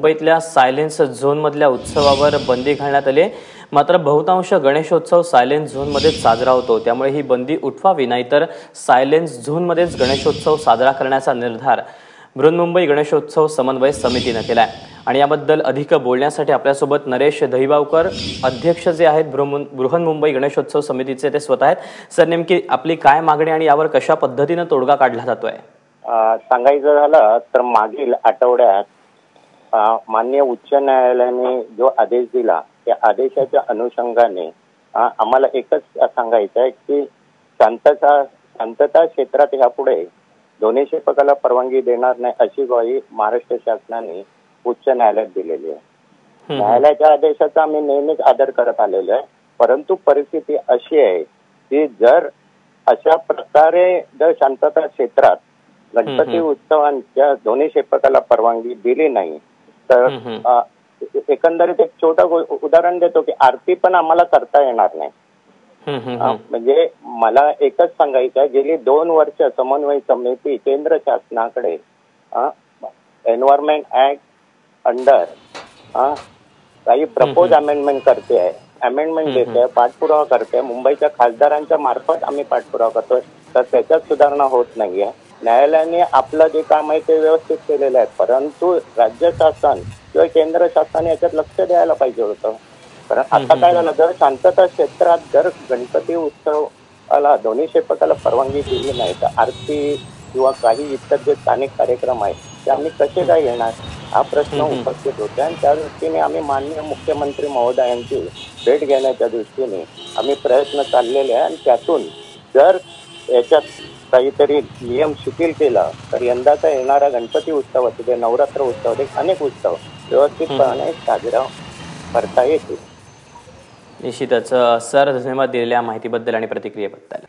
मुंबईतल्या सायलेन्स झोनमधल्या उत्सवावर बंदी घालण्यात आली आहे। मात्र बहुतांश गणेशोत्सव सायलेन्स झोनमध्येच साजरा होतो, त्यामुळे ही बंदी उठवावी, नाहीतर सायलेन्स झोनमध्येच गणेशोत्सव साजरा करण्याचा निर्धार बृहन्मुंबई गणेशोत्सव समन्वय समितीने केलाय। आणि याबद्दल अधिक बोलण्यासाठी आपल्यासोबत नरेश दहिबावकर, अध्यक्ष जे आहेत बृहन्मुंबई गणेशोत्सव समितीचे, ते स्वतः आहेत। सर, नेमकी आपली काय मागणी आणि यावर कशा पद्धतीने तोडगा काढला जातोय? सांगायचं झालं तर मागील आठवड्यात माननीय उच्च न्यायालयाने जो आदेश दिला त्या आदेशाच्या अनुषंगाने आम्हाला एकच सांगायचं आहे की शांतता क्षेत्रात यापुढे दोन्ही क्षेपकाला परवानगी देणार नाही अशी ग्वाही महाराष्ट्र शासनाने उच्च न्यायालयात दिलेली आहे। न्यायालयाच्या आदेशाचा आम्ही नेहमीच आदर करत आलेलो आहे, परंतु परिस्थिती अशी आहे की जर अशा प्रकारे जर शांतता क्षेत्रात गणपती उत्सवांच्या दोन्ही क्षेपकाला परवानगी दिली नाही तर एकंदरीत एक छोटं उदाहरण देतो की आरती पण आम्हाला करता येणार नाही। म्हणजे मला एकच सांगायचं आहे, गेली 2 वर्ष समन्वय समिती केंद्र शासनाकडे एन्व्हायरमेंट ऍक्ट अंडर काही प्रपोज अमेंडमेंट करते आहे, अमेंडमेंट देते, पाठपुरावा करते, मुंबईच्या खासदारांच्या मार्फत आम्ही पाठपुरावा करतोय, तर त्याच्यात सुधारणा होत नाहीये। न्यायालयाने आपलं जे काम आहे ते व्यवस्थित केलेलं आहे, परंतु राज्य शासन किंवा केंद्र शासन याच्यात लक्ष द्यायला पाहिजे होतं। कारण आता काय झालं, जर शांतता क्षेत्रात जर गणपती उत्सवाला दोन्ही क्षेपकाला परवानगी दिली नाही तर आरती किंवा काही इतर जे स्थानिक कार्यक्रम आहेत ते आम्ही कसे काय घेणार, हा प्रश्न उपस्थित होता। आणि त्या दृष्टीने आम्ही माननीय मुख्यमंत्री महोदयांची भेट घेण्याच्या दृष्टीने आम्ही प्रयत्न चाललेले आहे। आणि त्यातून जर याच्यात काहीतरी नियम शिथिल केला तर यंदाचा येणारा गणपती उत्सव असू दे, नवरात्र उत्सव दे, अनेक उत्सव व्यवस्थितपणे साजरा करता येतील। निश्चितच सर, धन्यवाद दिलेल्या माहितीबद्दल आणि प्रतिक्रियेबद्दल।